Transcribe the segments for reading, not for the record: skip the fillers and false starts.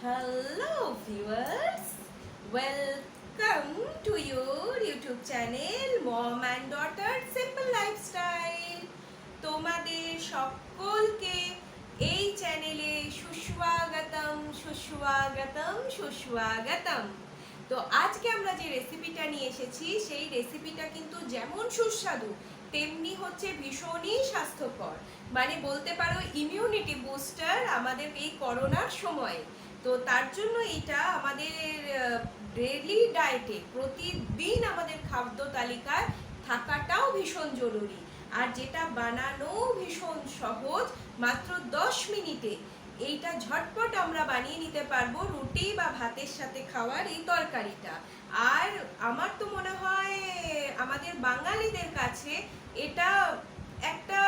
Hello viewers, welcome to your YouTube channel Mom and Daughter Simple Lifestyle. তোমাদের সকলকে এই চ্যানেলে সুস্বাগতম। তো আজকে আমরা যে রেসিপিটা নিয়ে এসেছি সেই রেসিপিটা কিন্তু যেমন সুস্বাদু তেমনি হচ্ছে ভীষণই স্বাস্থ্যকর, মানে বলতে পারো ইমিউনিটি বুস্টার আমাদের এই করোনার সময়। তো তার জন্য এটা আমাদের ডেইলি ডায়েটে প্রতিদিন আমাদের খাদ্য তালিকায় থাকাটাও ভীষণ জরুরি, আর যেটা বানানো ভীষণ সহজ, মাত্র 10 মিনিটে এইটা ঝটপট আমরা বানিয়ে নিতে পারবো রুটি বা ভাতের সাথে খাওয়ার এই তরকারিটা। আর আমার তো মনে হয় আমাদের বাঙালিদের কাছে এটা একটা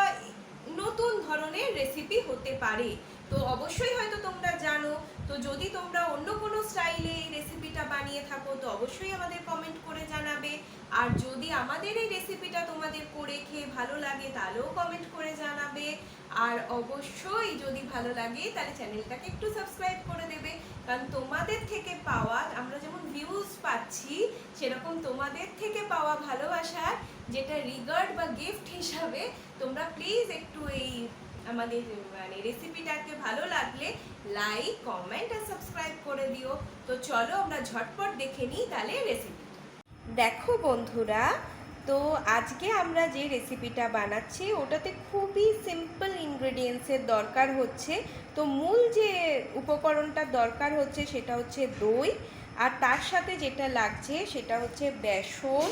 নতুন ধরনের রেসিপি হতে পারে। তো অবশ্যই হয়তো তোমরা জানো, তো যদি তোমরা অন্য কোনো স্টাইলে এই রেসিপিটা বানিয়ে থাকো তো অবশ্যই আমাদের কমেন্ট করে জানাবে। আর যদি আমাদের এই রেসিপিটা তোমাদের করে খেয়ে ভালো লাগে তাহলেও কমেন্ট করে জানাবে। আর অবশ্যই যদি ভালো লাগে তাহলে চ্যানেলটাকে একটু সাবস্ক্রাইব করে দেবে, কারণ তোমাদের থেকে পাওয়া, আমরা যেমন ভিউজ পাচ্ছি সেরকম তোমাদের থেকে পাওয়া ভালোবাসার যেটা রিগার্ড বা গিফট হিসাবে তোমরা প্লিজ একটু এই আমাদের মানে রেসিপিটাকে ভালো লাগলে লাইক, কমেন্ট আর সাবস্ক্রাইব করে দিও। তো চলো আমরা ঝটপট দেখে নিই তাহলে রেসিপি। দেখো বন্ধুরা, তো আজকে আমরা যে রেসিপিটা বানাচ্ছি ওটাতে খুবই সিম্পল ইনগ্রেডিয়েন্টসের দরকার হচ্ছে। তো মূল যে উপকরণটার দরকার হচ্ছে সেটা হচ্ছে দই, আর তার সাথে যেটা লাগছে সেটা হচ্ছে বেসন,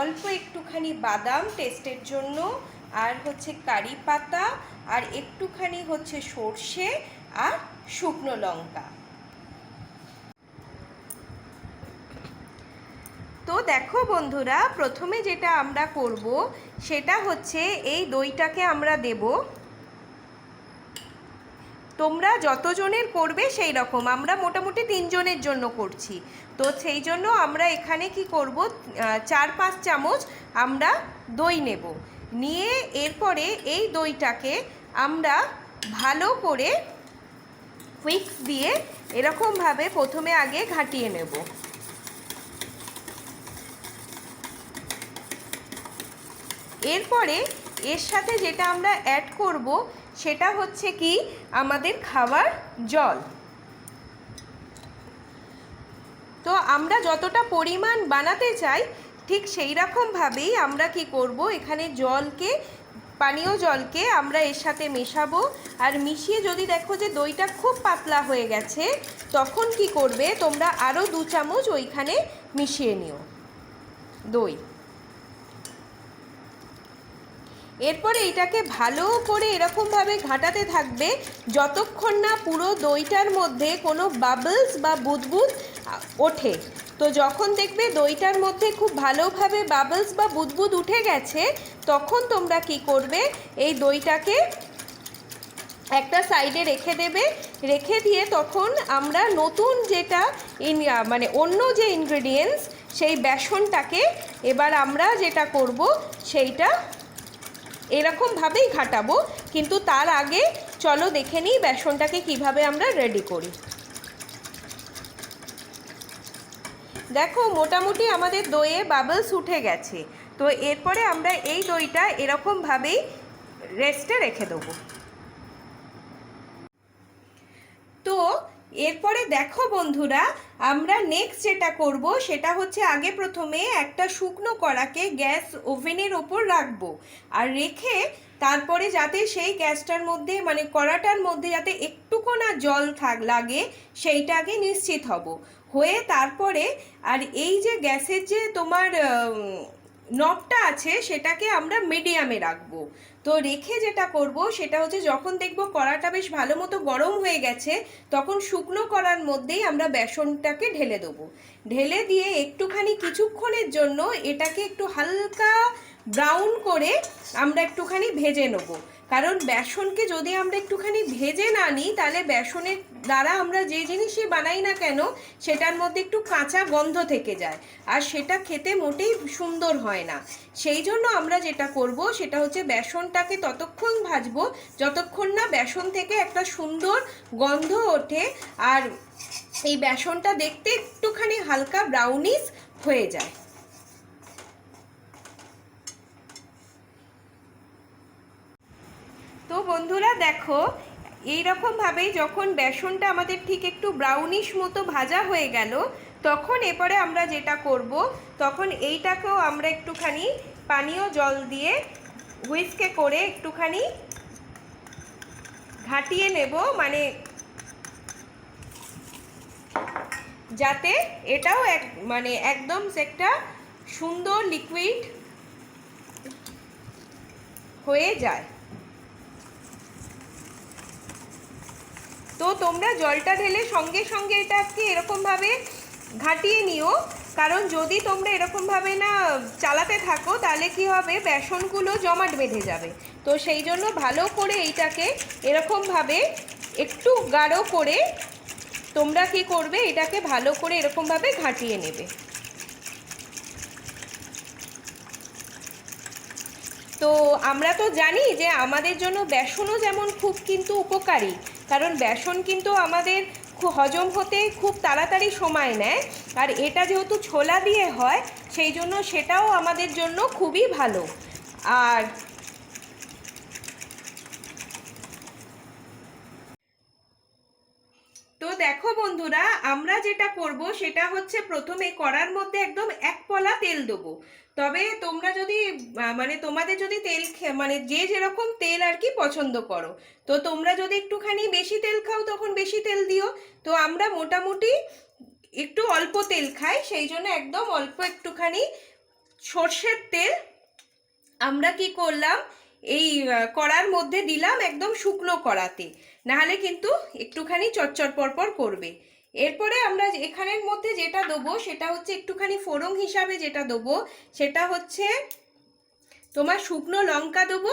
অল্প একটুখানি বাদাম টেস্টের জন্য, আর হচ্ছে কারি পাতা, আর একটুখানি হচ্ছে সর্ষে আর শুকনো লঙ্কা। তো দেখো বন্ধুরা, প্রথমে যেটা আমরা করব সেটা হচ্ছে এই দইটাকে আমরা দেব। তোমরা যতজনের করবে সেই রকম, আমরা মোটামুটি 3 জনের জন্য করছি। তো সেই জন্য আমরা এখানে কি করব, 4-5 চামচ আমরা দই নেব। নিয়ে এরপরে এই দইটাকে আমরা ভালো করে হুইস্ক দিয়ে এরকমভাবে প্রথমে আগে ঘাঁটিয়ে নেব। এরপরে এর সাথে যেটা আমরা অ্যাড করব সেটা হচ্ছে কি আমাদের খাবার জল। তো আমরা যতটা পরিমাণ বানাতে চাই ঠিক সেই রকমভাবেই আমরা কি করব, এখানে জলকে, পানীয় জলকে আমরা এর সাথে মেশাবো। আর মিশিয়ে যদি দেখো যে দইটা খুব পাতলা হয়ে গেছে তখন কি করবে, তোমরা আরও 2 চামচ ওইখানে মিশিয়ে নিও দই। এরপরে এটাকে ভালো করে এরকমভাবে ঘাঁটাতে থাকবে যতক্ষণ না পুরো দইটার মধ্যে কোনো বাবলস বা বুদবুদ ওঠে। তো যখন দেখবে দইটার মধ্যে খুব ভালোভাবে বাবলস বা বুদবুদ উঠে গেছে তখন তোমরা কি করবে, এই দইটাকে একটা সাইডে রেখে দেবে। রেখে দিয়ে তখন আমরা নতুন যেটা মানে অন্য যে ইনগ্রেডিয়েন্টস সেই বেসনটাকে এবার আমরা যেটা করব সেইটা এরকমভাবেই ঘাটাবো। কিন্তু তার আগে চলো দেখে নিই বেসনটাকে কিভাবে আমরা রেডি করি। দেখো মোটামুটি আমাদের দইয়ে বাবলস উঠে গেছে। তো এরপরে আমরা এই দইটা এরকমভাবেই রেস্টে রেখে দেবো। তো এরপরে দেখো বন্ধুরা, আমরা নেক্সট যেটা করব সেটা হচ্ছে আগে প্রথমে একটা শুকনো কড়াকে গ্যাস ওভেনের ওপর রাখবো, আর রেখে তারপরে যাতে সেই গ্যাসটার মধ্যে মানে কড়াটার মধ্যে যাতে একটুকুনা জল লাগে সেইটা আগে নিশ্চিত হয়ে তারপরে, আর এই যে গ্যাসের যে তোমার নবটা আছে সেটাকে আমরা মিডিয়ামে রাখবো। তো রেখে যেটা করব সেটা হচ্ছে যখন দেখব কড়াটা বেশ ভালো মতো গরম হয়ে গেছে তখন শুকনো কড়ার মধ্যেই আমরা বেসনটাকে ঢেলে দেবো। ঢেলে দিয়ে একটুখানি কিছুক্ষণের জন্য এটাকে একটু হালকা ব্রাউন করে আমরা একটুখানি ভেজে নেব। কারণ বেসনকে যদি আমরা একটুখানি ভেজে না নিই তাহলে বেসনের দ্বারা আমরা যে জিনিসই বানাই না কেন সেটার মধ্যে একটু কাঁচা গন্ধ থেকে যায়, আর সেটা খেতে মোটেই সুন্দর হয় না। সেই জন্য আমরা যেটা করব সেটা হচ্ছে বেসনটা বেসনটাকে ততক্ষণ ভাজবো যতক্ষণ না বেসন থেকে একটা সুন্দর গন্ধ ওঠে আর এই বেসনটা দেখতে একটুখানি হালকা ব্রাউনিশ হয়ে যায়। তো বন্ধুরা দেখো, এইরকম ভাবে যখন বেসনটা আমাদের ঠিক একটু ব্রাউনিশ মতো ভাজা হয়ে গেল, তখন এরপরে আমরা যেটা করব, তখন এইটাকেও আমরা একটুখানি পানীয় জল দিয়ে হুইস্কে করে একটুখানি ঘাটিয়ে নেব, মানে যাতে এটাও মানে একদম একটা সুন্দর লিকুইড হয়ে যায়। তো তোমরা জলটা ঢেলে সঙ্গে সঙ্গে এটাকে এরকমভাবে ঘাটিয়ে নিও, কারণ যদি তোমরা এরকমভাবে না চালাতে থাকো তাহলে কি হবে, বেসনগুলো জমাট বেঁধে যাবে। তো সেই জন্য ভালো করে এইটাকে এরকমভাবে একটু গাঢ় করে তোমরা কি করবে, এটাকে ভালো করে এরকমভাবে ঘাটিয়ে নেবে। তো আমরা তো জানি যে আমাদের জন্য বেসনও যেমন খুব কিন্তু উপকারী, কারণ বেসন কিন্তু আমাদের হজম হতে খুব তাড়াতাড়ি সময় নেয়, আর এটা যেহেতু ছোলা দিয়ে হয় সেই জন্য সেটাও আমাদের জন্য খুবই ভালো। আর তো দেখো বন্ধুরা, আমরা যেটা করব সেটা হচ্ছে প্রথমে কড়ার মধ্যে একদম এক পলা তেল দেবো। তবে তোমরা যদি মানে তোমাদের যদি তেল মানে যে যেরকম তেল আর কি পছন্দ করো, তো তোমরা যদি একটুখানি বেশি তেল খাও তখন বেশি তেল দিও। তো আমরা মোটামুটি একটু অল্প তেল খাই, সেই জন্য একদম অল্প একটুখানি সর্ষের তেল আমরা কি করলাম, এই কড়ার মধ্যে দিলাম, একদম শুকনো কড়াতে, নাহলে কিন্তু একটুখানি চটচট পরপর করবে। এরপরে আমরা এখানের মধ্যে যেটা দেবো সেটা হচ্ছে একটুখানি ফোড়ন হিসাবে যেটা দেবো সেটা হচ্ছে তোমার শুকনো লঙ্কা দেবো।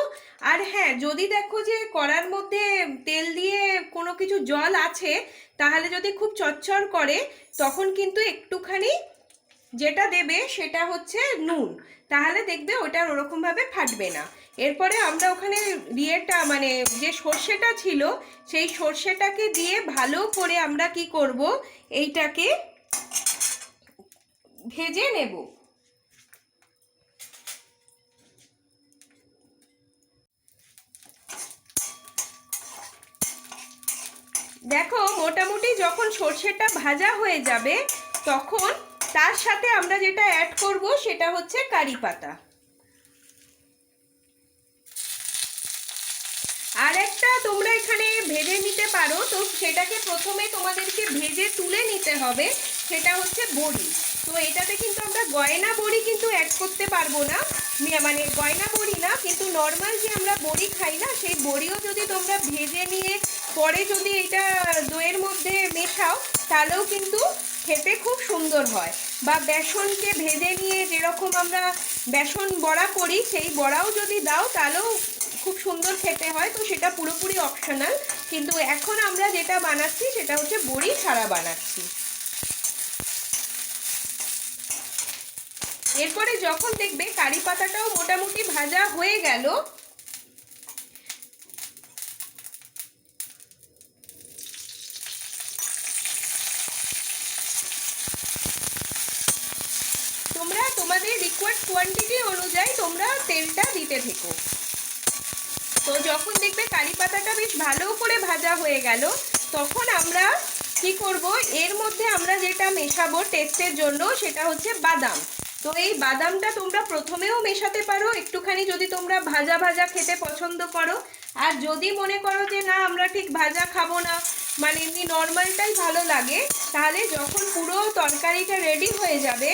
আর হ্যাঁ, যদি দেখো যে কড়ার মধ্যে তেল দিয়ে কোনো কিছু জল আছে, তাহলে যদি খুব চচ্চড় করে তখন কিন্তু একটুখানি যেটা দেবে সেটা হচ্ছে নুন, তাহলে দেখবে ওটা ওরকমভাবে ফাটবে না। এরপরে আমরা ওখানে ইয়েটা মানে যে সর্ষেটা ছিল সেই সর্ষেটাকে দিয়ে ভালো করে আমরা কি করব, এইটাকে ভেজে নেব। দেখো মোটামুটি যখন সর্ষেটা ভাজা হয়ে যাবে তখন তার সাথে আমরা যেটা অ্যাড করব সেটা হচ্ছে কারি পাতা। আর একটা তোমরা এখানে ভেজে নিতে পারো, তো সেটাকে প্রথমে তোমাদেরকে ভেজে তুলে নিতে হবে, সেটা হচ্ছে বড়ি। তো এটাতে কিন্তু আমরা গয়না বড়ি কিন্তু অ্যাড করতে পারবো না, মানে গয়না বড়ি না, কিন্তু নর্মাল যে আমরা বড়ি খাই না সেই বড়িও যদি তোমরা ভেজে নিয়ে পরে যদি এটা দইয়ের মধ্যে মেশাও তাহলেও কিন্তু খেতে খুব সুন্দর হয়। বা বেসনকে ভেজে নিয়ে যেরকম আমরা বেসন বড়া করি সেই বড়াও যদি দাও তাহলেও খুব সুন্দর খেতে হয়। তো সেটা পুরোপুরি অপশনাল, কিন্তু এখন আমরা যেটা বানাচ্ছি সেটা হচ্ছে বড়ি ছাড়া বানাচ্ছি। এরপরে যখন দেখবে কারি পাতাটাও মোটামুটি ভাজা হয়ে গেল, তোমরা তোমাদের রিকোয়ার্ড কোয়ান্টিটি অনুযায়ী তোমরা তেলটা দিতে থেকো। তো যখন দেখবে কারি পাতাটা বেশ ভালো করে ভাজা হয়ে গেল তখন আমরা কি করব, এর মধ্যে আমরা যেটা মেশাবো টেস্টের জন্য সেটা হচ্ছে বাদাম। তো এই বাদামটা তোমরা প্রথমেও মেশাতে পারো একটুখানি যদি তোমরা ভাজা ভাজা খেতে পছন্দ করো, আর যদি মনে করো যে না আমরা ঠিক ভাজা খাবো না, মানে এমনি নর্মালটাই ভালো লাগে, তাহলে যখন পুরো তরকারিটা রেডি হয়ে যাবে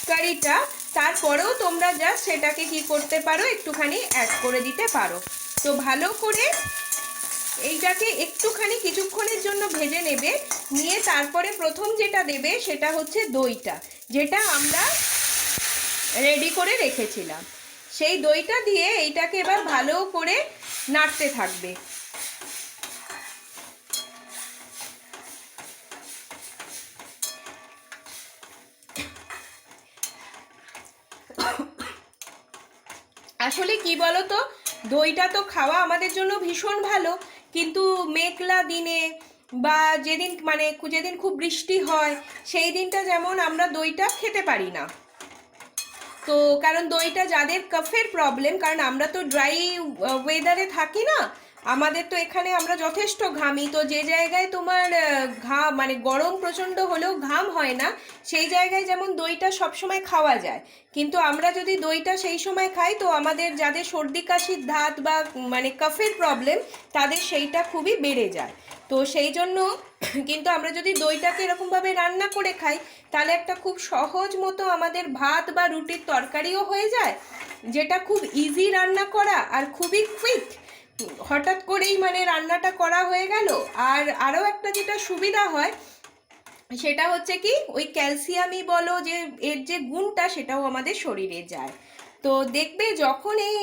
কারিটা, তারপরেও তোমরা জাস্ট সেটাকে কি করতে পারো, একটুখানি অ্যাড করে দিতে পারো। তো ভালো করে এইটাকে একটুখানি কিছুক্ষণের জন্য ভেজে নেবে, নিয়ে তারপরে প্রথম যেটা দেবে সেটা হচ্ছে দইটা, যেটা আমরা রেডি করে রেখেছিলাম। সেই দইটা দিয়ে এইটাকে এবার ভালো করে নাড়তে থাকবে। আসলে কি বলতো, দইটা তো খাওয়া আমাদের জন্য ভীষণ ভালো, কিন্তু মেঘলা দিনে বা যেদিন খুব বৃষ্টি হয় সেই দিনটা যেমন আমরা দইটা খেতে পারি না। তো কারণ দইটা যাদের কফের প্রবলেম, কারণ আমরা তো ড্রাই ওয়েদারে থাকি না, আমাদের তো এখানে আমরা যথেষ্ট ঘামি, তো যে জায়গায় তোমার ঘাম গরম প্রচণ্ড হলেও ঘাম হয় না, সেই জায়গায় যেমন দইটা সবসময় খাওয়া যায়। কিন্তু আমরা যদি দইটা সেই সময় খাই তো আমাদের যাদের সর্দি কাশির ধাত বা কফের প্রবলেম তাদের সেইটা খুবই বেড়ে যায়। তো সেই জন্য কিন্তু আমরা যদি দইটাকে এরকমভাবে রান্না করে খাই তাহলে একটা খুব সহজ মতো আমাদের ভাত বা রুটির তরকারিও হয়ে যায়, যেটা খুব ইজি রান্না করা আর খুবই কুইক, হঠাৎ করেই রান্নাটা করা হয়ে গেল। আর আরও একটা যেটা সুবিধা হয় সেটা হচ্ছে কি, ওই ক্যালসিয়ামই বলো যে এর যে গুণটা সেটাও আমাদের শরীরে যায়। তো দেখবে যখন এই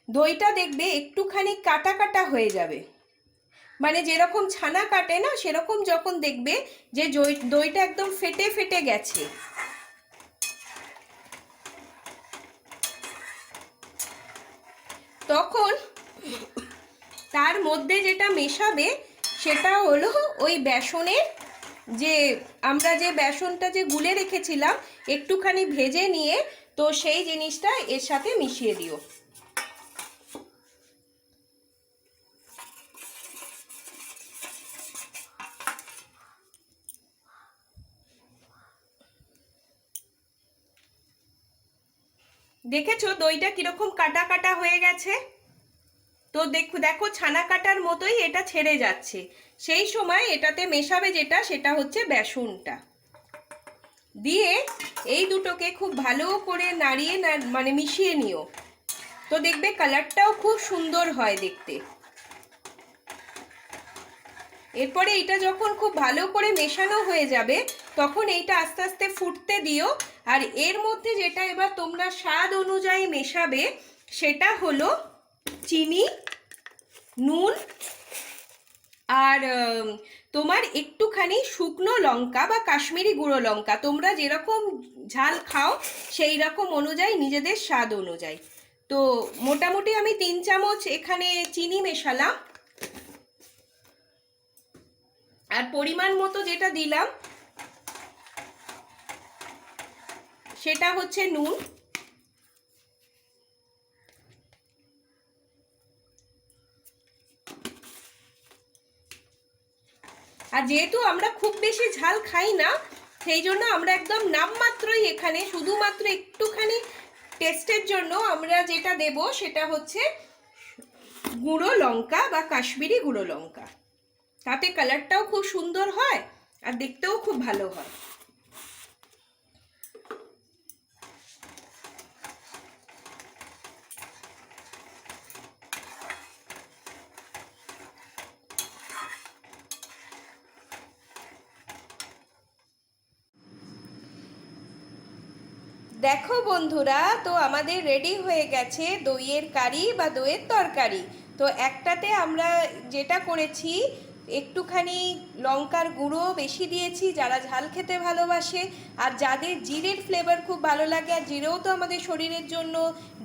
দইটা দেখবে একটুখানি কাটা কাটা হয়ে যাবে, যেরকম ছানা কাটে না সেরকম যখন দেখবে যে দইটা একদম ফেটে ফেটে গেছে, তখন তার মধ্যে যেটা মেশাবে সেটা হলো ওই বেসনের, যে আমরা যে বেসনটা যে গুলে রেখেছিলাম একটুখানি ভেজে নিয়ে, তো সেই জিনিসটা এর সাথে মিশিয়ে দিও। দেখেছো দইটা কিরকম কাটা কাটা হয়ে গেছে? তো দেখো ছানা কাটার মতোই এটা ছেড়ে যাচ্ছে। সেই সময় এটাতে মেশাবে যেটা, সেটা হচ্ছে বেসনটা দিয়ে এই দুটোকে খুব ভালো করে নাড়িয়ে মিশিয়ে নিও। তো দেখবে কালারটাও খুব সুন্দর হয় দেখতে। এরপরে এটা যখন খুব ভালো করে মেশানো হয়ে যাবে তখন এইটা আস্তে আস্তে ফুটতে দিও। আর এর মধ্যে যেটা এবার তোমরা স্বাদ অনুযায়ী মেশাবে সেটা হলো চিনি, নুন আর তোমার একটুখানি শুকনো লঙ্কা বা কাশ্মীরি গুঁড়ো লঙ্কা, তোমরা যেরকম ঝাল খাও সেই রকম অনুযায়ী নিজেদের স্বাদ অনুযায়ী। তো মোটামুটি আমি 3 চামচ এখানে চিনি মেশালাম, আর পরিমাণ মতো যেটা দিলাম সেটা হচ্ছে নুন। আর যেহেতু আমরা খুব বেশি ঝাল খাই না সেই জন্য আমরা একদম নামমাত্রই এখানে শুধুমাত্র একটুখানি টেস্টের জন্য আমরা যেটা দেব সেটা হচ্ছে গুঁড়ো লঙ্কা বা কাশ্মীরি গুঁড়ো লঙ্কা। তাতে কালারটাও খুব সুন্দর হয় আর দেখতেও খুব ভালো হয়। দেখো বন্ধুরা, তো আমাদের রেডি হয়ে গেছে দইয়ের কারি বা দইয়ের তরকারি। তো একটাতে আমরা যেটা করেছি একটুখানি লঙ্কার গুঁড়ো বেশি দিয়েছি যারা ঝাল খেতে ভালোবাসে, আর যাদের জিরের ফ্লেভার খুব ভালো লাগে, আর জিরেও তো আমাদের শরীরের জন্য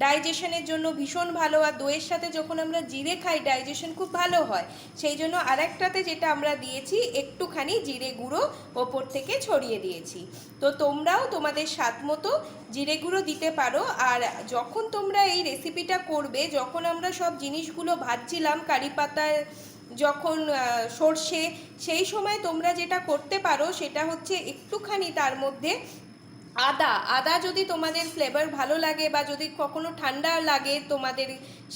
ডাইজেশনের জন্য ভীষণ ভালো, আর দইয়ের সাথে যখন আমরা জিরে খাই ডাইজেশন খুব ভালো হয়, সেই জন্য আরেকটাতে যেটা আমরা দিয়েছি একটুখানি জিরে গুঁড়ো ওপর থেকে ছড়িয়ে দিয়েছি। তো তোমরাও তোমাদের স্বাদ মতো জিরে গুঁড়ো দিতে পারো। আর যখন তোমরা এই রেসিপিটা করবে, যখন আমরা সব জিনিসগুলো ভাজছিলাম কারি পাতায় যখন সর্ষে, সেই সময় তোমরা যেটা করতে পারো সেটা হচ্ছে একটুখানি তার মধ্যে আদা যদি তোমাদের ফ্লেভার ভালো লাগে বা যদি কখনো ঠান্ডা লাগে তোমাদের,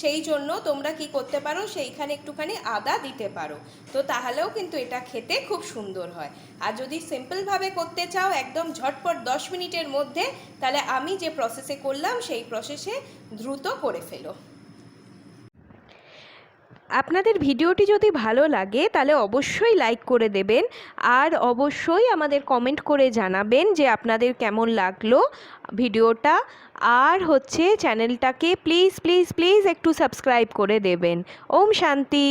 সেই জন্য তোমরা কি করতে পারো সেইখানে একটুখানি আদা দিতে পারো। তো তাহলেও কিন্তু এটা খেতে খুব সুন্দর হয়। আর যদি সিম্পলভাবে করতে চাও একদম ঝটপট 10 মিনিটের মধ্যে, তাহলে আমি যে প্রসেসে করলাম সেই প্রসেসে দ্রুত করে ফেলো। আপনাদের ভিডিওটি যদি ভালো লাগে তাহলে অবশ্যই লাইক করে দেবেন, আর অবশ্যই আমাদের কমেন্ট করে জানাবেন যে আপনাদের কেমন লাগলো ভিডিওটা, আর হচ্ছে চ্যানেলটাকে প্লিজ প্লিজ প্লিজ একটু সাবস্ক্রাইব করে দেবেন। ওম শান্তি।